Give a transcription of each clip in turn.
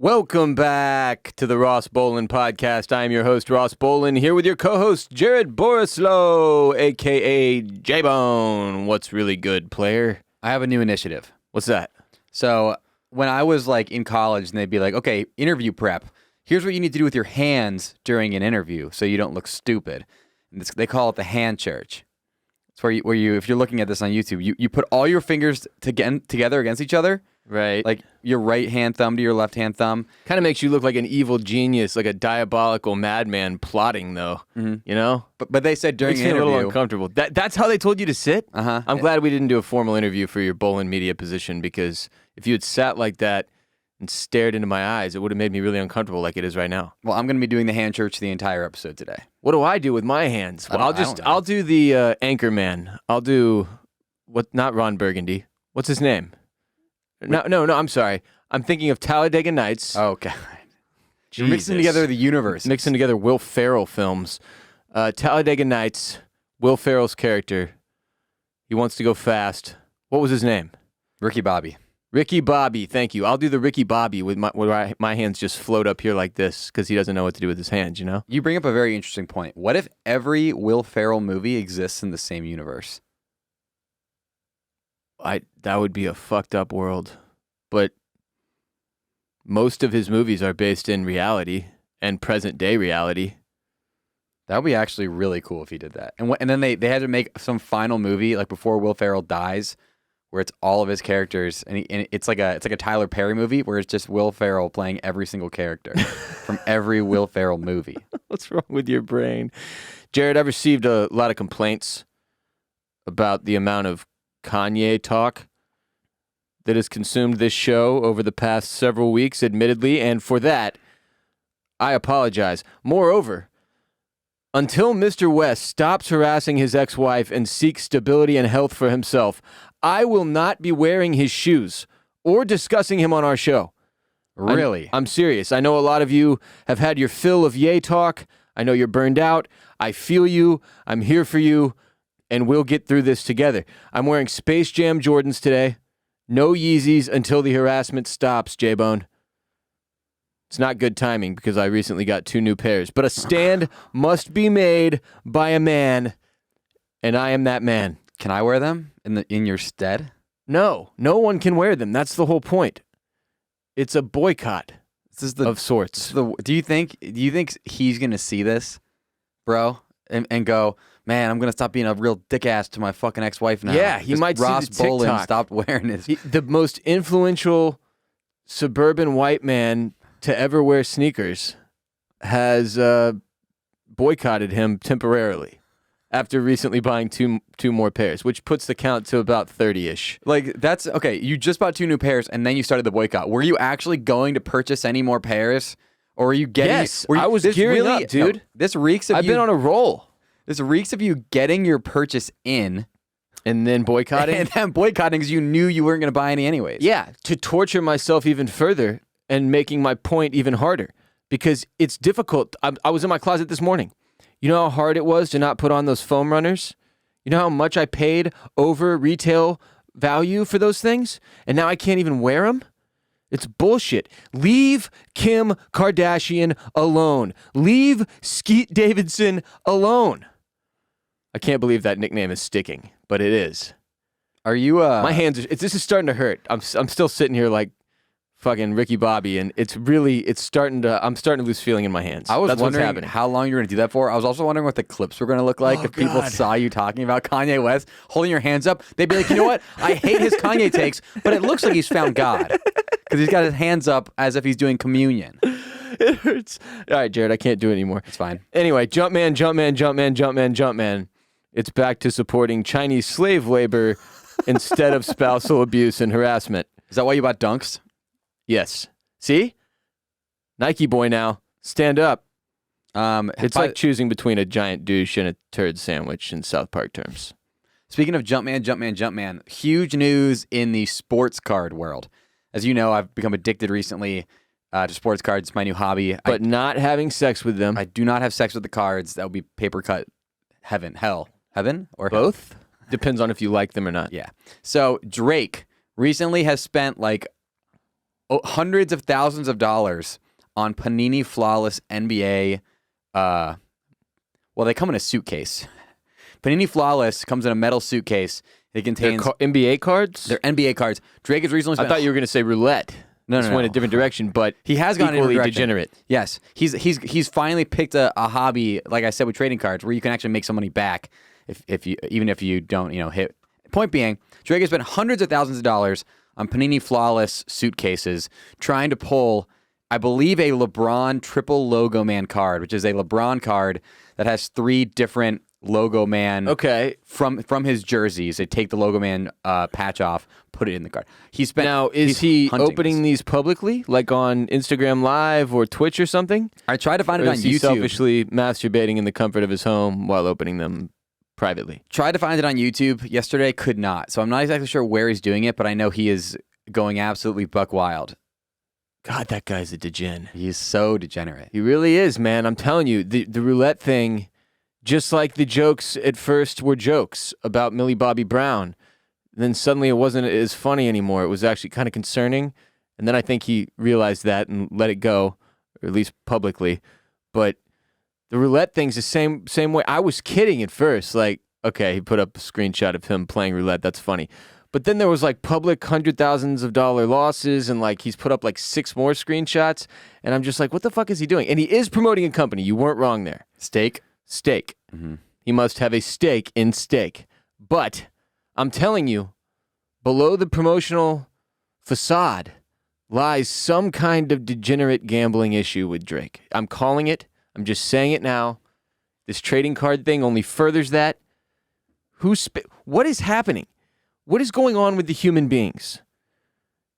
Welcome back to the Ross Bolen podcast. I am your host, Ross Bolen, here with your co-host, Jared Borislow, a.k.a. J-Bone. What's really good, player? I have a new initiative. What's that? So when I was like in college and they'd be like, okay, interview prep. Here's what you need to do with your hands during an interview so you don't look stupid. And they call it the hand church. It's where you if you're looking at this on YouTube, you put all your fingers together against each other. Right. Like your right hand thumb to your left hand thumb. Kind of makes you look like an evil genius, like a diabolical madman plotting, though. Mm-hmm. You know? But they said during an interview. A little uncomfortable. That's how they told you to sit? Uh-huh. I'm glad we didn't do a formal interview for your Bolen media position, because if you had sat like that and stared into my eyes, it would have made me really uncomfortable like it is right now. Well, I'm going to be doing the hand church the entire episode today. What do I do with my hands? Well, I'll do the anchor man. I'll do not Ron Burgundy. What's his name? No, I'm sorry. I'm thinking of Talladega Nights. Oh, God. You're mixing together the universe. Mixing together Will Ferrell films. Talladega Nights, Will Ferrell's character. He wants to go fast. What was his name? Ricky Bobby. Ricky Bobby, thank you. I'll do the Ricky Bobby with my hands just float up here like this because he doesn't know what to do with his hands, you know? You bring up a very interesting point. What if every Will Ferrell movie exists in the same universe? That would be a fucked up world. But most of his movies are based in reality and present day reality. That would be actually really cool if he did that. And then they had to make some final movie like before Will Ferrell dies, where it's all of his characters, and it's like a Tyler Perry movie where it's just Will Ferrell playing every single character from every Will Ferrell movie. What's wrong with your brain? Jared, I've received a lot of complaints about the amount of Kanye talk that has consumed this show over the past several weeks, admittedly, and for that, I apologize. Moreover, until Mr. West stops harassing his ex-wife and seeks stability and health for himself, I will not be wearing his shoes or discussing him on our show. Really? I'm serious. I know a lot of you have had your fill of Ye talk. I know you're burned out. I feel you. I'm here for you. And we'll get through this together. I'm wearing Space Jam Jordans today. No Yeezys until the harassment stops, J-Bone. It's not good timing because I recently got 2 new pairs. But a stand must be made by a man, and I am that man. Can I wear them in your stead? No one can wear them. That's the whole point. It's a boycott of sorts. Do you think he's gonna see this, bro, and go, man, I'm gonna stop being a real dick ass to my fucking ex-wife now? Yeah, he might Ross see the TikTok. Bolen stopped wearing his. The most influential suburban white man to ever wear sneakers has boycotted him temporarily after recently buying two more pairs, which puts the count to about 30-ish. Like, that's okay. You just bought 2 new pairs and then you started the boycott. Were you actually going to purchase any more pairs, or were you getting? Yes, I was gearing up, dude. No, this reeks of I've been on a roll. This reeks of you getting your purchase in. And then boycotting? And then boycotting because you knew you weren't going to buy any anyways. Yeah, to torture myself even further and making my point even harder. Because it's difficult. I was in my closet this morning. You know how hard it was to not put on those foam runners? You know how much I paid over retail value for those things? And now I can't even wear them? It's bullshit. Leave Kim Kardashian alone. Leave Skeet Davidson alone. I can't believe that nickname is sticking, but it is. Are you? My hands are. This is starting to hurt. I'm still sitting here like fucking Ricky Bobby, and I'm starting to lose feeling in my hands. I was That's wondering what's happening. how long you were going to do that for. I was also wondering what the clips were going to look like if people saw you talking about Kanye West, holding your hands up. They'd be like, you know what? I hate his Kanye takes, but it looks like he's found God because he's got his hands up as if he's doing communion. It hurts. All right, Jared, I can't do it anymore. It's fine. Anyway, Jumpman. It's back to supporting Chinese slave labor instead of spousal abuse and harassment. Is that why you bought Dunks? Yes. See? Nike boy now. Stand up. It's like choosing between a giant douche and a turd sandwich in South Park terms. Speaking of Jumpman, huge news in the sports card world. As you know, I've become addicted recently to sports cards. It's my new hobby. But not having sex with them. I do not have sex with the cards. That would be paper cut hell. Heaven or both? Depends on if you like them or not. Yeah. So Drake recently has spent like hundreds of thousands of dollars on Panini Flawless NBA. Well, they come in a suitcase. Panini Flawless comes in a metal suitcase. It contains NBA cards. They're NBA cards. Drake has recently. I thought you were going to say roulette. No, Went a different direction, but he has gone equally in a direction. degenerate. Yes, he's finally picked a hobby, like I said, with trading cards, where you can actually make some money back if you don't hit. Point being, Drake has spent hundreds of thousands of dollars on Panini Flawless suitcases trying to pull, I believe, a LeBron triple logo man card, which is a LeBron card that has 3 different logo man from his jerseys. They take the logo man patch off, put it in the card. Is he opening these publicly, like on Instagram Live or Twitch or something? I tried to find it on is YouTube. He selfishly masturbating in the comfort of his home while opening them privately? Tried to find it on YouTube yesterday, could not. So I'm not exactly sure where he's doing it, but I know he is going absolutely buck wild. God, that guy's a degen. He's so degenerate. He really is, man. I'm telling you, the roulette thing. Just like the jokes at first were jokes about Millie Bobby Brown, then suddenly it wasn't as funny anymore. It was actually kind of concerning. And then I think he realized that and let it go, or at least publicly. But the roulette thing's the same way. I was kidding at first. Like, okay, he put up a screenshot of him playing roulette. That's funny. But then there was like public $100,000s losses, and like he's put up like 6 more screenshots. And I'm just like, what the fuck is he doing? And he is promoting a company. You weren't wrong there. Steak. Mm-hmm. He must have a stake in steak. But I'm telling you, below the promotional facade lies some kind of degenerate gambling issue with Drake. I'm calling it. I'm just saying it now. This trading card thing only furthers that. What is happening? What is going on with the human beings?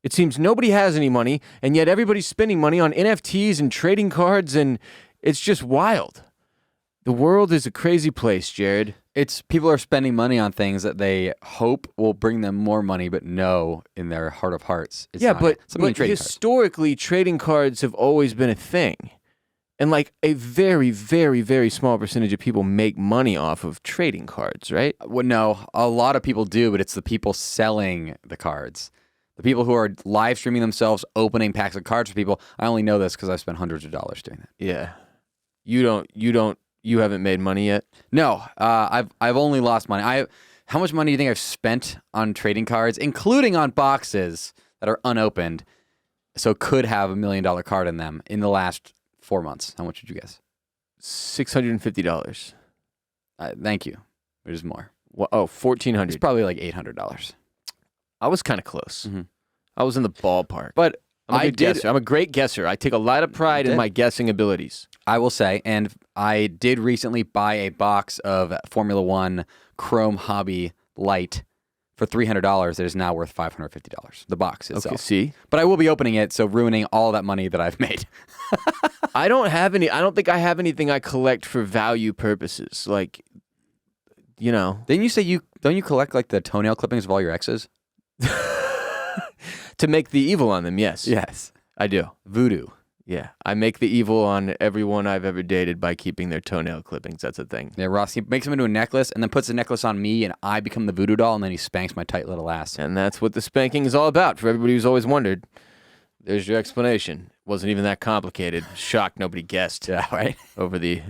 It seems nobody has any money, and yet everybody's spending money on NFTs and trading cards, and it's just wild. The world is a crazy place, Jared. It's people are spending money on things that they hope will bring them more money, but know in their heart of hearts. It's not but trading historically, trading cards have always been a thing. And like a very, very, very small percentage of people make money off of trading cards, right? Well, no, a lot of people do, but it's the people selling the cards. The people who are live streaming themselves, opening packs of cards for people. I only know this because I've spent hundreds of dollars doing that. Yeah. You haven't made money yet? No, I've only lost money. How much money do you think I've spent on trading cards, including on boxes that are unopened, so could have $1 million card in them in the last 4 months? How much would you guess? $650. Thank you. It is more. Well, $1,400. It's probably like $800. I was kind of close. Mm-hmm. I was in the ballpark. But I'm a good guesser. I'm a great guesser. I take a lot of pride in my guessing abilities. I will say, and I did recently buy a box of Formula One Chrome Hobby Light for $300. That is now worth $550. The box itself. Okay, see? But I will be opening it, so ruining all that money that I've made. I don't think I have anything I collect for value purposes. Like, Didn't you say don't you collect like the toenail clippings of all your exes? To make the evil on them, yes. Yes. I do. Voodoo. Yeah. I make the evil on everyone I've ever dated by keeping their toenail clippings. That's a thing. Yeah, Ross, he makes them into a necklace and then puts the necklace on me and I become the voodoo doll and then he spanks my tight little ass. And that's what the spanking is all about. For everybody who's always wondered, there's your explanation. It wasn't even that complicated. Shocked nobody guessed. Yeah, right? Over the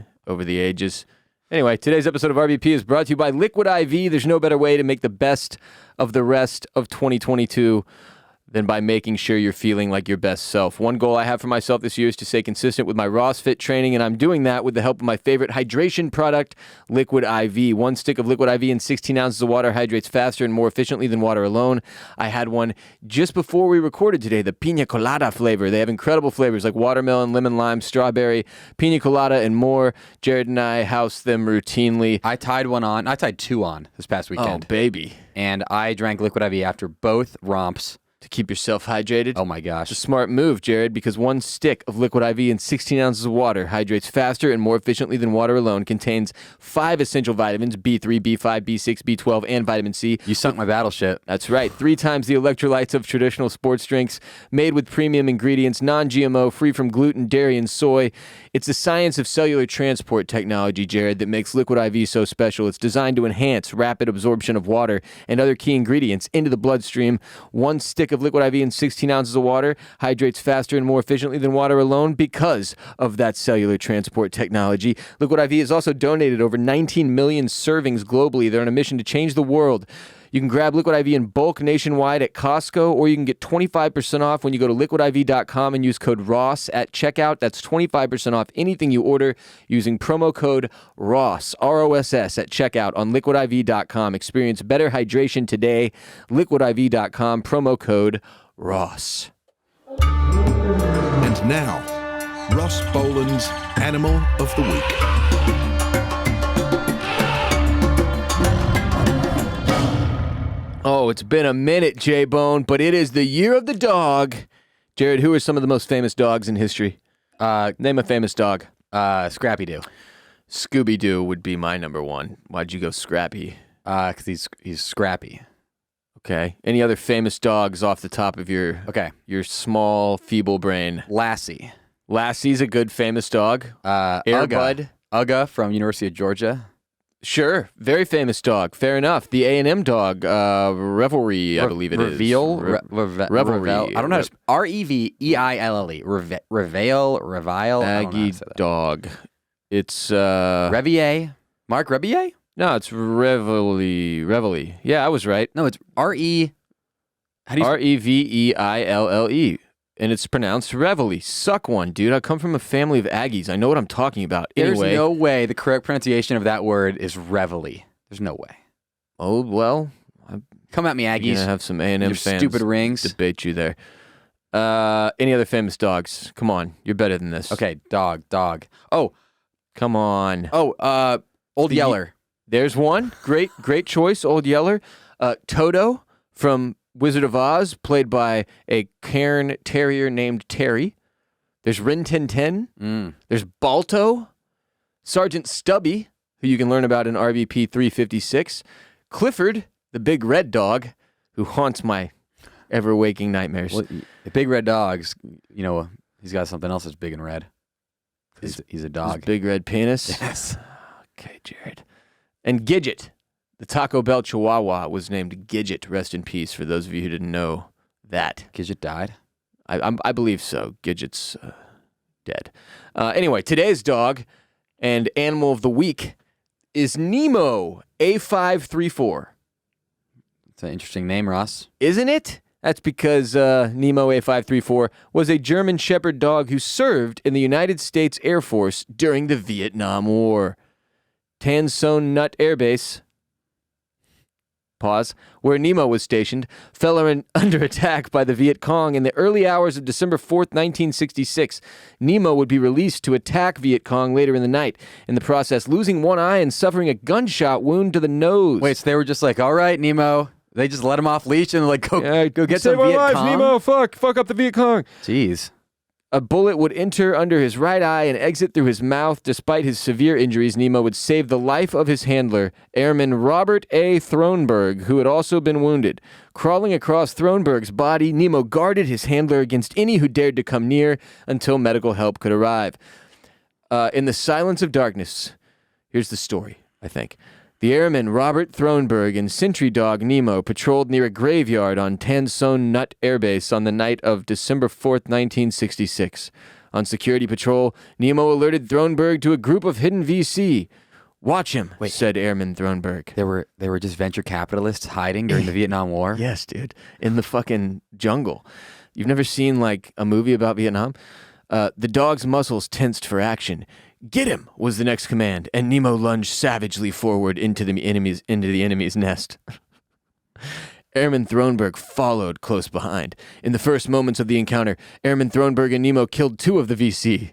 ages. Anyway, today's episode of RBP is brought to you by Liquid IV. There's no better way to make the best of the rest of 2022 than by making sure you're feeling like your best self. One goal I have for myself this year is to stay consistent with my ROSFit training, and I'm doing that with the help of my favorite hydration product, Liquid IV. 1 stick of Liquid IV and 16 ounces of water hydrates faster and more efficiently than water alone. I had one just before we recorded today, the Pina Colada flavor. They have incredible flavors like watermelon, lemon, lime, strawberry, Pina Colada, and more. Jared and I house them routinely. I tied 2 on this past weekend. Oh, baby. And I drank Liquid IV after both romps. To keep yourself hydrated? Oh my gosh. It's a smart move, Jared, because 1 stick of Liquid IV and 16 ounces of water hydrates faster and more efficiently than water alone, contains 5 essential vitamins, B3, B5, B6, B12, and vitamin C. You sunk my battleship. That's right. 3 times the electrolytes of traditional sports drinks, made with premium ingredients, non-GMO, free from gluten, dairy, and soy. It's the science of cellular transport technology, Jared, that makes Liquid IV so special. It's designed to enhance rapid absorption of water and other key ingredients into the bloodstream. 1 stick of Liquid IV in 16 ounces of water hydrates faster and more efficiently than water alone because of that cellular transport technology. Liquid IV has also donated over 19 million servings globally. They're on a mission to change the world. You can grab Liquid IV in bulk nationwide at Costco, or you can get 25% off when you go to liquidiv.com and use code ROSS at checkout. That's 25% off anything you order using promo code ROSS, R-O-S-S, at checkout on liquidiv.com. Experience better hydration today. Liquidiv.com, promo code ROSS. And now, Ross Boland's Animal of the Week. Oh, it's been a minute, J-Bone, but it is the year of the dog. Jared, who are some of the most famous dogs in history? Name a famous dog. Scrappy-Doo. Scooby-Doo would be my number one. Why'd you go Scrappy? Because he's scrappy. Okay. Any other famous dogs off the top of your small, feeble brain? Lassie. Lassie's a good famous dog. Airbud. Ugga from University of Georgia. Sure, very famous dog. Fair enough. The A&M dog, Revelry, I believe it is. Revelry. I don't know. Reveille. Revile. Aggie dog. It's Revier. Mark Revier? No, it's Reveille. Yeah, I was right. No, it's R-E. How do you Reveille. And it's pronounced Reveille. Suck one, dude. I come from a family of Aggies. I know what I'm talking about. There's Anyway. no way the correct pronunciation of that word is Reveille. There's no way. Oh, well. Come at me, You're Aggies. going to have some A&M Your fans stupid rings. debate you there. Any other famous dogs? Come on. You're better than this. Okay, dog. Oh. Come on. Oh, Old Yeller. There's one. Great choice, Old Yeller. Toto from Wizard of Oz, played by a Cairn Terrier named Terry. There's Rin Tin Tin. There's Balto. Sergeant Stubby, who you can learn about in RBP 356. Clifford, the big red dog, who haunts my ever-waking nightmares. Well, the big red dog's, he's got something else that's big and red. He's a dog. His big red penis? Yes. Okay, Jared. And Gidget. The Taco Bell Chihuahua was named Gidget. Rest in peace for those of you who didn't know that. Gidget died? I believe so. Gidget's dead. Anyway, today's dog and animal of the week is Nemo A534. It's an interesting name, Ross. Isn't it? That's because Nemo A534 was a German Shepherd dog who served in the United States Air Force during the Vietnam War. Tan Son Nhut Air Base, where Nemo was stationed, fell under attack by the Viet Cong in the early hours of December 4th, 1966. Nemo would be released to attack Viet Cong later in the night, in the process losing one eye and suffering a gunshot wound to the nose. Wait, so they were just like, all right, Nemo. They just let him off leash and like, go get some Save Viet our lives, Cong? Nemo. Fuck up the Viet Cong. Jeez. A bullet would enter under his right eye and exit through his mouth. Despite his severe injuries, Nemo would save the life of his handler, Airman Robert A. Thronberg, who had also been wounded. Crawling across Thronberg's body, Nemo guarded his handler against any who dared to come near until medical help could arrive. In the silence of darkness, here's the story, I think. The airman Robert Thronberg and sentry dog Nemo patrolled near a graveyard on Tan Son Nhut Air Base on the night of December 4th, 1966. On security patrol, Nemo alerted Thronberg to a group of hidden VC. Watch him, said Airman Thronberg. They were just venture capitalists hiding during the Vietnam War? Yes, dude. In the fucking jungle. You've never seen, like, a movie about Vietnam? The dog's muscles tensed for action. Get him, was the next command, and Nemo lunged savagely forward into the enemy's nest. Airman Thronberg followed close behind. In the first moments of the encounter, Airman Thronberg and Nemo killed 2 of the VC.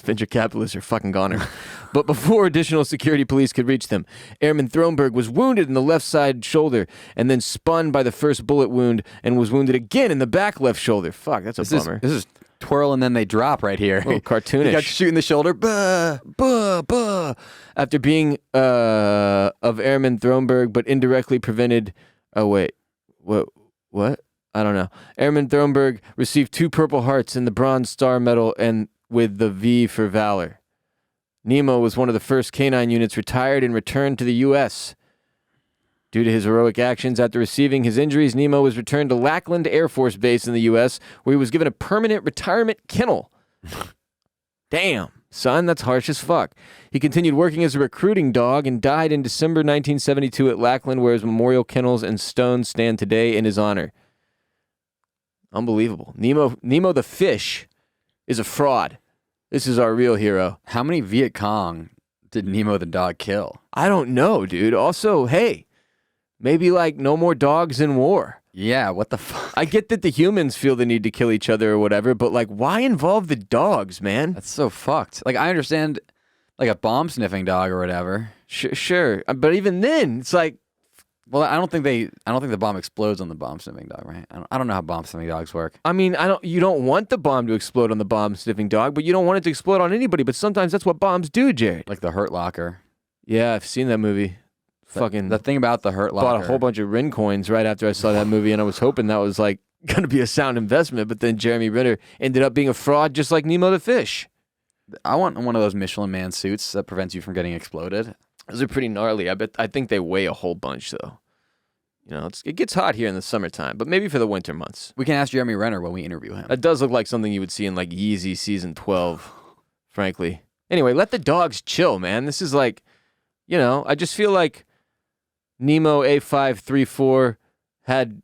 Venture capitalists are fucking goners. But before additional security police could reach them, Airman Thronberg was wounded in the left side shoulder and then spun by the first bullet wound and was wounded again in the back left shoulder. Fuck, that's a bummer. This is twirl and then they drop right here. Oh, cartoonish. He got shot in the shoulder. Bah, bah, bah. After being of Airman Thronberg, but indirectly prevented. Oh wait, what? I don't know. Airman Thronberg received 2 Purple Hearts and the Bronze Star Medal, and with the V for Valor. Nemo was one of the first canine units retired and returned to the U.S. Due to his heroic actions after receiving his injuries, Nemo was returned to Lackland Air Force Base in the U.S., where he was given a permanent retirement kennel. Damn, son, that's harsh as fuck. He continued working as a recruiting dog and died in December 1972 at Lackland, where his memorial kennels and stones stand today in his honor. Unbelievable. Nemo the fish is a fraud. This is our real hero. How many Viet Cong did Nemo the dog kill? I don't know, dude. Also, hey, maybe like no more dogs in war. Yeah, what the fuck? I get that the humans feel the need to kill each other or whatever, but like, why involve the dogs, man? That's so fucked. Like, I understand, like a bomb sniffing dog or whatever. Sure, but even then, it's like, well, I don't think the bomb explodes on the bomb sniffing dog, right? I don't know how bomb sniffing dogs work. I mean, you don't want the bomb to explode on the bomb sniffing dog, but you don't want it to explode on anybody. But sometimes that's what bombs do, Jared. Like the Hurt Locker. Yeah, I've seen that movie. Fucking the thing about the Hurt Locker. Bought a whole bunch of Rin coins right after I saw that movie, and I was hoping that was like going to be a sound investment. But then Jeremy Renner ended up being a fraud, just like Nemo the fish. I want one of those Michelin Man suits that prevents you from getting exploded. Those are pretty gnarly. I think they weigh a whole bunch though. You know, it gets hot here in the summertime, but maybe for the winter months. We can ask Jeremy Renner when we interview him. That does look like something you would see in like Yeezy season 12, frankly. Anyway, let the dogs chill, man. This is like, you know, I just feel like Nemo A534 had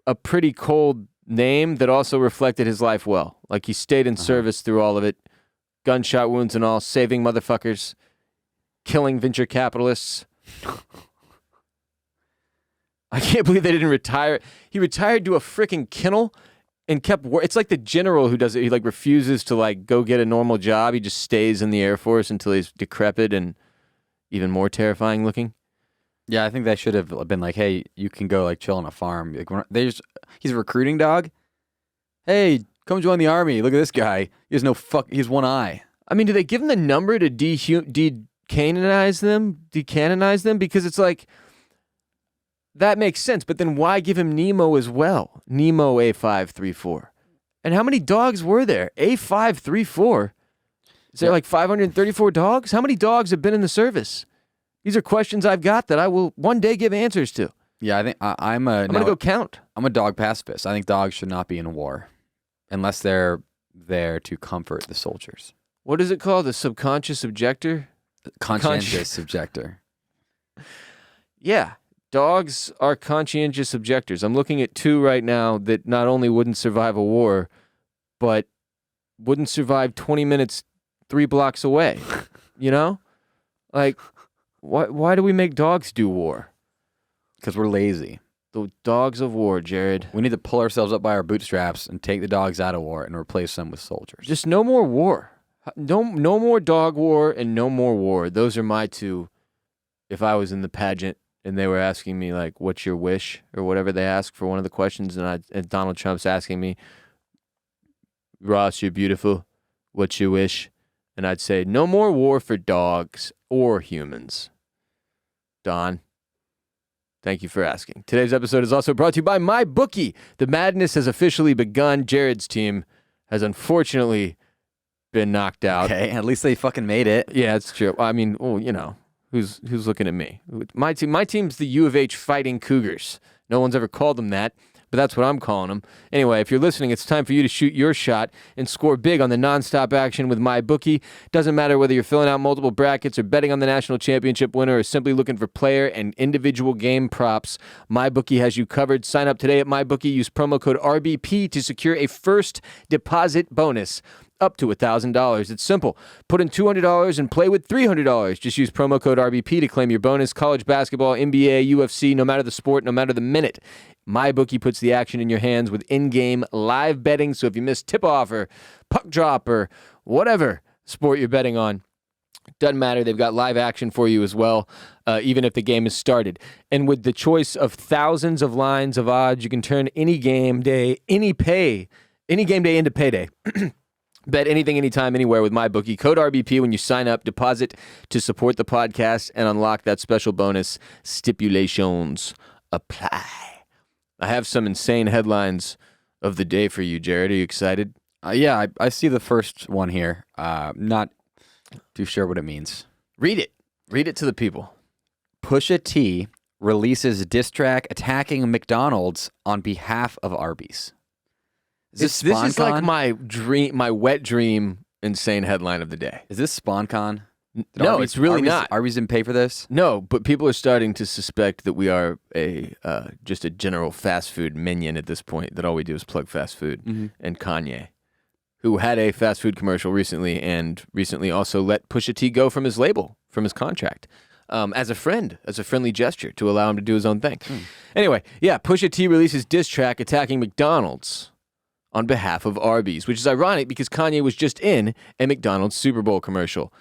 a pretty cold name that also reflected his life well. Like he stayed in service through all of it. Gunshot wounds and all, saving motherfuckers, killing venture capitalists. I can't believe they didn't retire. He retired to a freaking kennel and kept it's like the general who does it. He like refuses to like go get a normal job. He just stays in the Air Force until he's decrepit and even more terrifying looking. Yeah, I think they should have been like, hey, you can go like chill on a farm. Like he's a recruiting dog. Hey, come join the army. Look at this guy. He has he has one eye. I mean, do they give him the number to decanonize them? Because it's like, that makes sense, but then why give him Nemo as well? Nemo A534. And how many dogs were there? A534? Is there like 534 dogs? How many dogs have been in the service? These are questions I've got that I will one day give answers to. Yeah, I think I'm going to go count. I'm a dog pacifist. I think dogs should not be in war unless they're there to comfort the soldiers. What is it called? The subconscious objector? Conscientious objector. Yeah. Dogs are conscientious objectors. I'm looking at two right now that not only wouldn't survive a war, but wouldn't survive 20 minutes 3 blocks away. You know? Like, why do we make dogs do war? Because we're lazy. The dogs of war, Jared. We need to pull ourselves up by our bootstraps and take the dogs out of war and replace them with soldiers. Just no more war. No more dog war and no more war. Those are my two. If I was in the pageant and they were asking me, like, what's your wish? Or whatever they ask for one of the questions, and Donald Trump's asking me, Ross, you're beautiful. What's your wish? And I'd say, no more war for dogs or humans. Don, thank you for asking. Today's episode is also brought to you by MyBookie. The madness has officially begun. Jared's team has unfortunately been knocked out. Okay, at least they fucking made it. Yeah, it's true. I mean, well, you know. Who's looking at me? My team's the U of H Fighting Cougars. No one's ever called them that, but that's what I'm calling them. Anyway, if you're listening, it's time for you to shoot your shot and score big on the nonstop action with MyBookie. Doesn't matter whether you're filling out multiple brackets or betting on the national championship winner or simply looking for player and individual game props, MyBookie has you covered. Sign up today at MyBookie. Use promo code RBP to secure a first deposit bonus up to $1,000. It's simple. Put in $200 and play with $300. Just use promo code RBP to claim your bonus. College basketball, NBA, UFC, no matter the sport, no matter the minute. MyBookie puts the action in your hands with in-game live betting. So if you miss tip-off or puck drop or whatever sport you're betting on, doesn't matter. They've got live action for you as well, even if the game is started. And with the choice of thousands of lines of odds, you can turn any game day into payday. Bet anything, anytime, anywhere with MyBookie. Code RBP when you sign up. Deposit to support the podcast and unlock that special bonus. Stipulations apply. I have some insane headlines of the day for you, Jared. Are you excited? Yeah, I see the first one here. Not too sure what it means. Read it. Read it to the people. Pusha T releases diss track attacking McDonald's on behalf of Arby's. This is like my wet dream insane headline of the day. Is this SpawnCon? No, it's really not. Arby's didn't pay for this? No, but people are starting to suspect that we are just a general fast food minion at this point, that all we do is plug fast food. And Kanye, who had a fast food commercial recently, and recently also let Pusha T go from his label, from his contract, as a friendly gesture to allow him to do his own thing. Anyway, yeah, Pusha T releases diss track attacking McDonald's on behalf of Arby's, which is ironic because Kanye was just in a McDonald's Super Bowl commercial.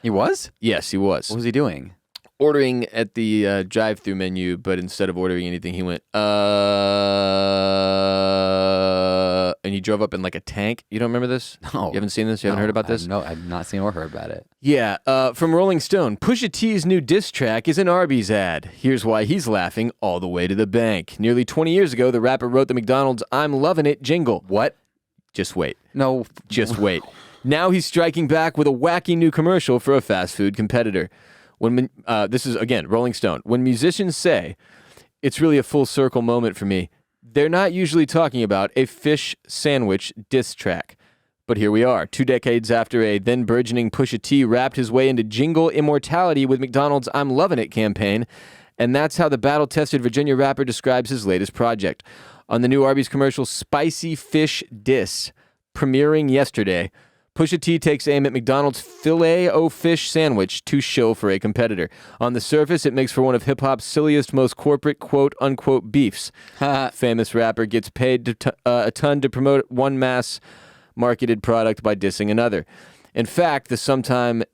He was? Yes, he was. What was he doing? Ordering at the drive-thru menu, but instead of ordering anything, he went, and he drove up in like a tank. You don't remember this? No. You haven't seen this? You haven't heard about this? No, I've not seen or heard about it. Yeah, from Rolling Stone, Pusha T's new diss track is an Arby's ad. Here's why he's laughing all the way to the bank. Nearly 20 years ago, the rapper wrote the McDonald's "I'm Lovin' It" jingle. What? Just wait. No. Just wait. Now he's striking back with a wacky new commercial for a fast food competitor. This is, again, Rolling Stone. When musicians say, "It's really a full circle moment for me," they're not usually talking about a fish sandwich diss track. But here we are, 2 decades after a then burgeoning Pusha T rapped his way into jingle immortality with McDonald's "I'm Lovin' It" campaign. And that's how the battle-tested Virginia rapper describes his latest project. On the new Arby's commercial, Spicy Fish Diss, premiering yesterday, Pusha T takes aim at McDonald's Filet-O-Fish sandwich to shill for a competitor. On the surface, it makes for one of hip-hop's silliest, most corporate quote-unquote beefs. Famous rapper gets paid a ton to promote one mass-marketed product by dissing another. In fact, the sometime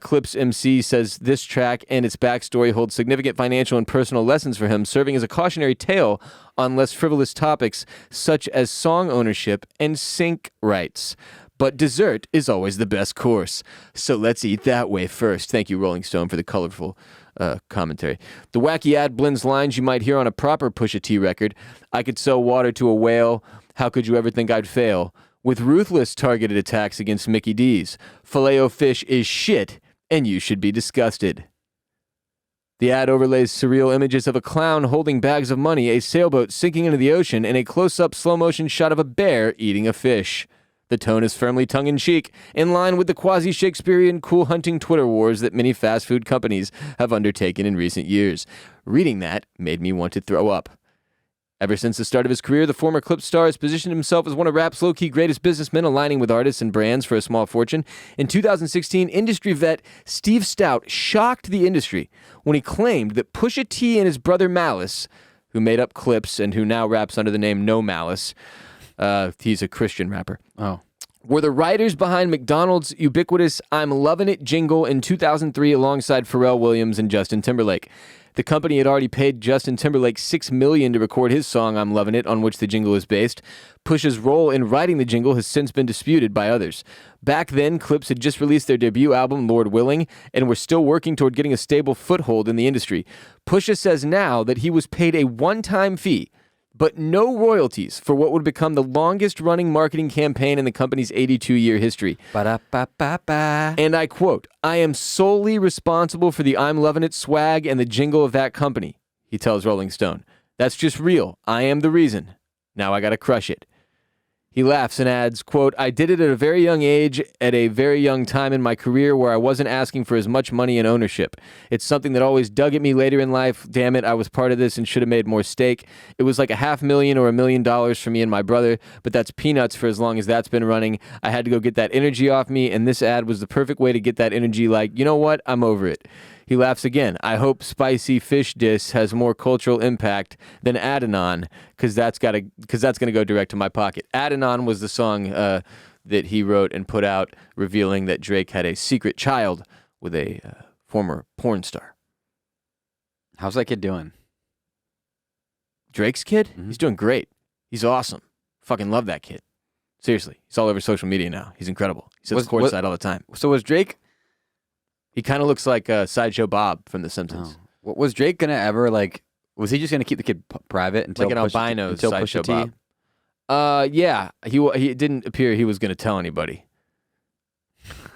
Clips MC says this track and its backstory hold significant financial and personal lessons for him, serving as a cautionary tale on less frivolous topics such as song ownership and sync rights. But dessert is always the best course. So let's eat that way first. Thank you, Rolling Stone, for the colorful commentary. The wacky ad blends lines you might hear on a proper Pusha T record. "I could sell water to a whale. How could you ever think I'd fail?" With ruthless targeted attacks against Mickey D's. Filet-O-Fish is shit, and you should be disgusted. The ad overlays surreal images of a clown holding bags of money, a sailboat sinking into the ocean, and a close-up slow-motion shot of a bear eating a fish. The tone is firmly tongue-in-cheek, in line with the quasi-Shakespearean cool-hunting Twitter wars that many fast food companies have undertaken in recent years. Reading that made me want to throw up. Ever since the start of his career, the former Clip star has positioned himself as one of rap's low-key greatest businessmen, aligning with artists and brands for a small fortune. In 2016, industry vet Steve Stout shocked the industry when he claimed that Pusha T and his brother Malice, who made up Clips and who now raps under the name No Malice, he's a Christian rapper, were the writers behind McDonald's ubiquitous "I'm Lovin' It" jingle in 2003 alongside Pharrell Williams and Justin Timberlake. The company had already paid Justin Timberlake $6 million to record his song "I'm Lovin' It," on which the jingle is based. Push's role in writing the jingle has since been disputed by others. Back then, Clips had just released their debut album, Lord Willing, and were still working toward getting a stable foothold in the industry. Pusha says now that he was paid a one-time fee, but no royalties for what would become the longest-running marketing campaign in the company's 82-year history. Ba-da-ba-ba-ba. And I quote, "I am solely responsible for the 'I'm Lovin' It' swag and the jingle of that company," he tells Rolling Stone. "That's just real. I am the reason. Now I gotta crush it." He laughs and adds, quote, "I did it at a very young age, at a very young time in my career where I wasn't asking for as much money and ownership. It's something that always dug at me later in life. Damn it, I was part of this and should have made more stake. It was like $500,000 or $1 million for me and my brother, but that's peanuts for as long as that's been running. I had to go get that energy off me, and this ad was the perfect way to get that energy like, you know what, I'm over it." He laughs again. "I hope Spicy Fish Diss has more cultural impact than Adidon, because that's going to go direct to my pocket." Adidon was the song that he wrote and put out, revealing that Drake had a secret child with a former porn star. How's that kid doing? Drake's kid? Mm-hmm. He's doing great. He's awesome. Fucking love that kid. Seriously. He's all over social media now. He's incredible. He sits courtside all the time. So was Drake... He kind of looks like Sideshow Bob from The Simpsons. Oh. Was Drake going to ever, was he just going to keep the kid private until like an albino Sideshow Pusha T? Bob? Yeah. He didn't appear he was going to tell anybody.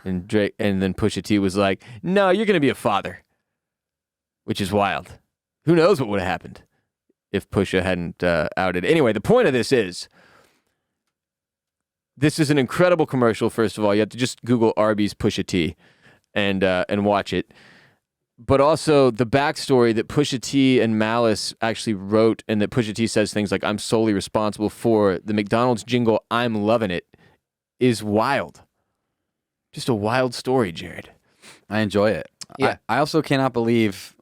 And then Pusha T was like, "No, you're going to be a father," which is wild. Who knows what would have happened if Pusha hadn't outed. Anyway, the point of this is an incredible commercial, first of all. You have to just Google Arby's Pusha T and watch it. But also the backstory that Pusha T and Malice actually wrote, and that Pusha T says things like, I'm solely responsible for the McDonald's jingle, I'm loving it, is wild. Just a wild story, Jared. I enjoy it. Yeah. I also cannot believe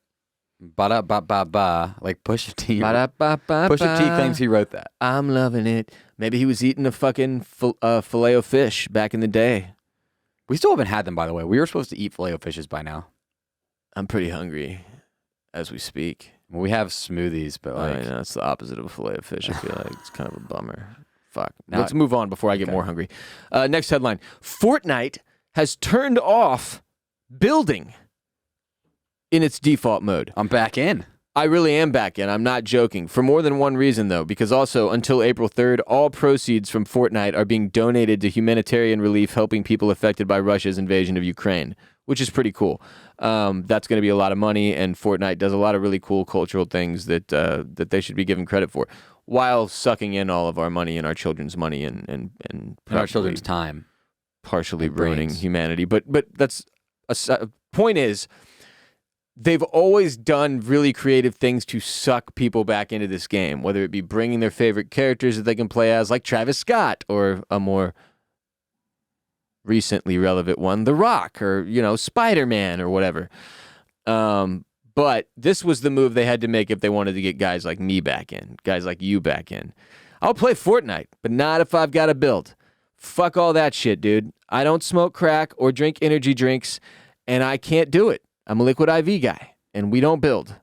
ba-da-ba-ba-ba, like Pusha T. Ba-da-ba-ba-ba. Pusha T claims he wrote that. I'm loving it. Maybe he was eating a fucking filet of fish back in the day. We still haven't had them, by the way. We were supposed to eat filet of fishes by now. I'm pretty hungry as we speak. We have smoothies, but like... I know, it's the opposite of a filet of fish. I feel like it's kind of a bummer. Fuck. Now Let's move on before I get more hungry. Next headline. Fortnite has turned off building in its default mode. I'm back in. I really am back in. I'm not joking. For more than one reason, though, because also until April 3rd, all proceeds from Fortnite are being donated to humanitarian relief helping people affected by Russia's invasion of Ukraine, which is pretty cool. That's going to be a lot of money, and Fortnite does a lot of really cool cultural things that they should be given credit for, while sucking in all of our money and our children's money and our children's time. Partially and ruining brains. humanity. But that's point is, they've always done really creative things to suck people back into this game, whether it be bringing their favorite characters that they can play as, like Travis Scott, or a more recently relevant one, The Rock, or, Spider-Man, or whatever. But this was the move they had to make if they wanted to get guys like me back in, guys like you back in. I'll play Fortnite, but not if I've got a build. Fuck all that shit, dude. I don't smoke crack or drink energy drinks, and I can't do it. I'm a liquid IV guy, and we don't build.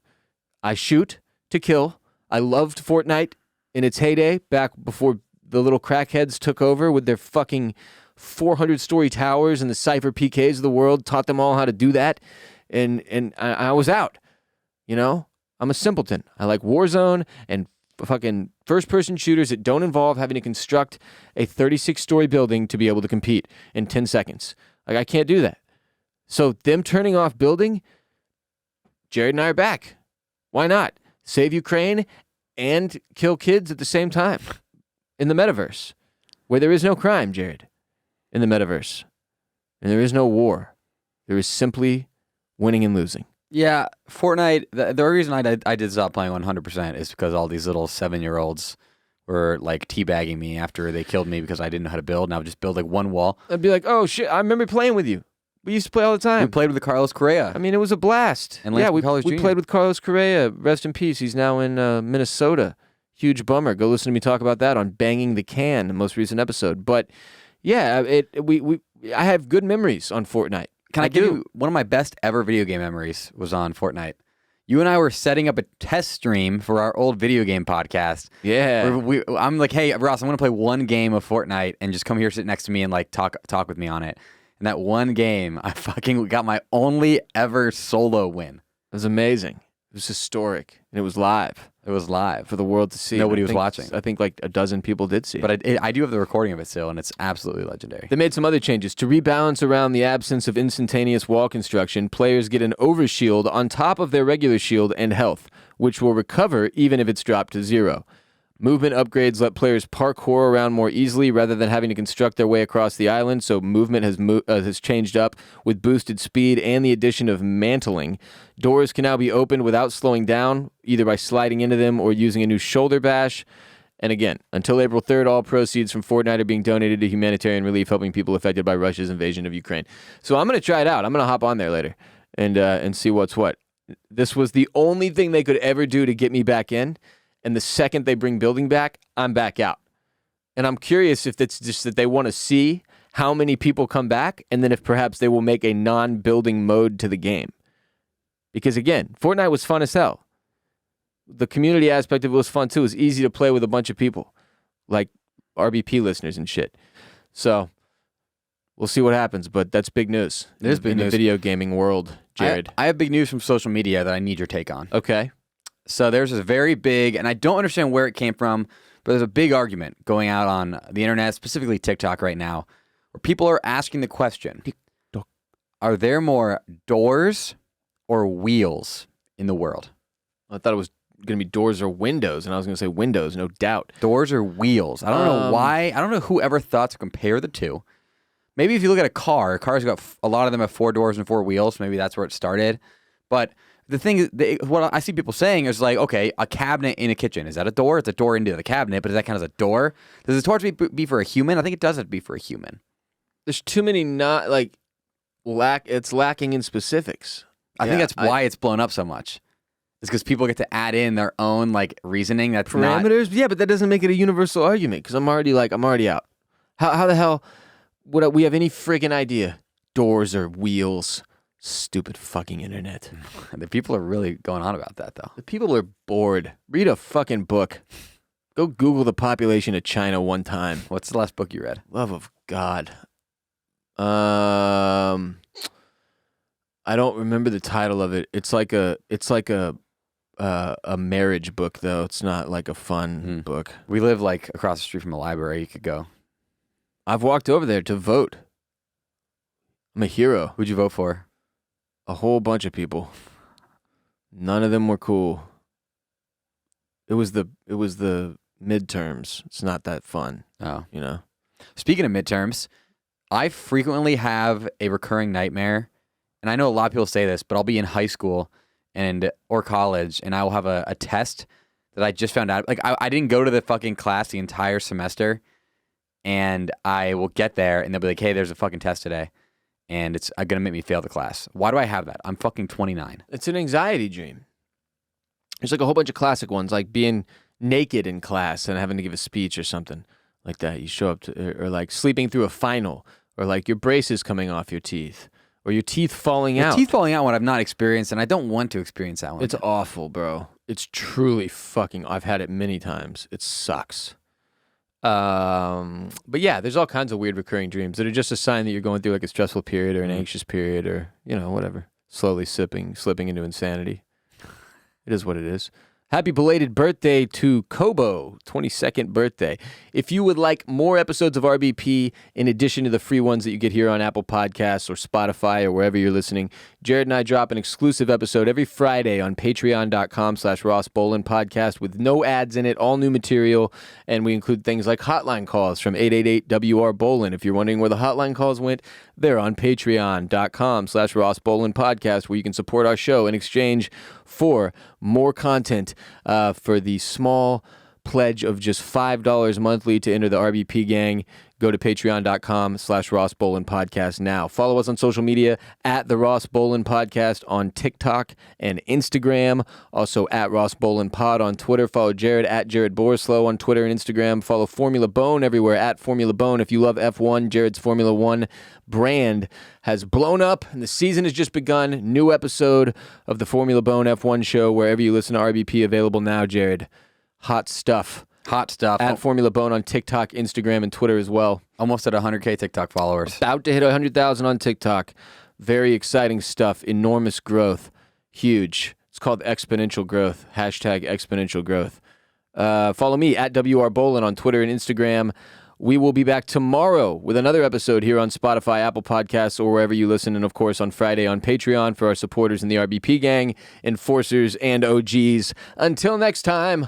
I shoot to kill. I loved Fortnite in its heyday, back before the little crackheads took over with their fucking 400-story towers and the Cypher PKs of the world, taught them all how to do that, and I was out. I'm a simpleton. I like Warzone and fucking first-person shooters that don't involve having to construct a 36-story building to be able to compete in 10 seconds. Like, I can't do that. So them turning off building, Jared and I are back. Why not? Save Ukraine and kill kids at the same time in the metaverse, where there is no crime, Jared, in the metaverse. And there is no war. There is simply winning and losing. Yeah, Fortnite, the reason I did stop playing 100% is because all these little 7-year-olds were like teabagging me after they killed me because I didn't know how to build, and I would just build like one wall. I'd be like, oh shit, I remember playing with you. We used to play all the time. We played with Carlos Correa. I mean, it was a blast. And we Carlos Jr. played with Carlos Correa. Rest in peace. He's now in Minnesota. Huge bummer. Go listen to me talk about that on Banging the Can, the most recent episode. But yeah, I have good memories on Fortnite. Can I give you one of my best ever video game memories was on Fortnite. You and I were setting up a test stream for our old video game podcast. Yeah. I'm like, hey, Ross, I'm going to play one game of Fortnite and just come here, sit next to me, and like talk with me on it. And that one game, I fucking got my only ever solo win. It was amazing. It was historic. And it was live. It was live for the world to see. Nobody was watching. I think like a dozen people did see it. But I do have the recording of it still, and it's absolutely legendary. They made some other changes. To rebalance around the absence of instantaneous wall construction, players get an overshield on top of their regular shield and health, which will recover even if it's dropped to 0. Movement upgrades let players parkour around more easily rather than having to construct their way across the island, so movement has changed up with boosted speed and the addition of mantling. Doors can now be opened without slowing down, either by sliding into them or using a new shoulder bash. And again, until April 3rd, all proceeds from Fortnite are being donated to humanitarian relief helping people affected by Russia's invasion of Ukraine. So I'm going to try it out. I'm going to hop on there later and see what's what. This was the only thing they could ever do to get me back in. And the second they bring building back, I'm back out. And I'm curious if it's just that they want to see how many people come back, and then if perhaps they will make a non-building mode to the game. Because again, Fortnite was fun as hell. The community aspect of it was fun too. It was easy to play with a bunch of people, like RBP listeners and shit. So we'll see what happens, but that's big news. It is big in news. The video gaming world, Jared. I have big news from social media that I need your take on. Okay. So there's this very big, and I don't understand where it came from, but there's a big argument going out on the internet, specifically TikTok right now, where people are asking the question, are there more doors or wheels in the world? I thought it was going to be doors or windows, and I was going to say windows, no doubt. Doors or wheels? I don't know why. I don't know who ever thought to compare the two. Maybe if you look at a car, cars got a lot of them have 4 doors and 4 wheels. Maybe that's where it started. But the thing is, what I see people saying is like, okay, a cabinet in a kitchen. Is that a door? It's a door into the cabinet, but does that count as a door? Does a torch be for a human? I think it does have to be for a human. There's too many it's lacking in specifics. I think that's why it's blown up so much. It's because people get to add in their own like reasoning that's parameters. Yeah, but that doesn't make it a universal argument because I'm already out. How the hell would we have any friggin' idea? Doors or wheels? Stupid fucking internet. The people are really going on about that though. The people are bored. Read a fucking book. Go Google the population of China one time. What's the last book you read? Love of God. I don't remember the title of it. It's like a marriage book though. It's not like a fun book. We live like across the street from a library. You could go. I've walked over there to vote. I'm a hero. Who'd you vote for? A whole bunch of people. None of them were cool. It was the midterms. It's not that fun. Oh, you know. Speaking of midterms, I frequently have a recurring nightmare, and I know a lot of people say this, but I'll be in high school or college, and I will have a test that I just found out. Like I didn't go to the fucking class the entire semester, and I will get there, and they'll be like, "Hey, there's a fucking test today." And it's going to make me fail the class. Why do I have that? I'm fucking 29. It's an anxiety dream. There's like a whole bunch of classic ones, like being naked in class and having to give a speech or something like that. You show up to, or like sleeping through a final, or like your braces coming off your teeth, or your teeth falling out. Teeth falling out one I've not experienced, and I don't want to experience that one. It's awful, bro. It's truly fucking, I've had it many times. It sucks. But yeah, there's all kinds of weird recurring dreams that are just a sign that you're going through like a stressful period or an anxious period or, whatever. Slowly slipping into insanity. It is what it is. Happy belated birthday to Kobo, 22nd birthday. If you would like more episodes of RBP in addition to the free ones that you get here on Apple Podcasts or Spotify or wherever you're listening, Jared and I drop an exclusive episode every Friday on patreon.com/Ross Bolen podcast with no ads in it, all new material, and we include things like hotline calls from 888-WR-BOLEN. If you're wondering where the hotline calls went, they're on patreon.com/Ross Bolen podcast, where you can support our show in exchange for more content for the small pledge of just $5 monthly to enter the RBP gang. Go to patreon.com/Ross Bolen podcast now. Follow us on social media at the Ross Bolen podcast on TikTok and Instagram. Also at Ross Bolen pod on Twitter. Follow Jared at Jared Borislow on Twitter and Instagram. Follow Formula Bone everywhere at Formula Bone. If you love F1, Jared's Formula One brand has blown up and the season has just begun. New episode of the Formula Bone F1 show wherever you listen to RBP, available now, Jared. Hot stuff. Hot stuff. At Formula Bone on TikTok, Instagram, and Twitter as well. Almost at 100K TikTok followers. About to hit 100,000 on TikTok. Very exciting stuff. Enormous growth. Huge. It's called exponential growth. #exponential growth. Follow me at WR Bolen on Twitter and Instagram. We will be back tomorrow with another episode here on Spotify, Apple Podcasts, or wherever you listen. And, of course, on Friday on Patreon for our supporters in the RBP gang, enforcers, and OGs. Until next time.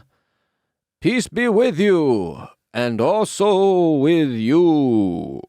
Peace be with you, and also with you.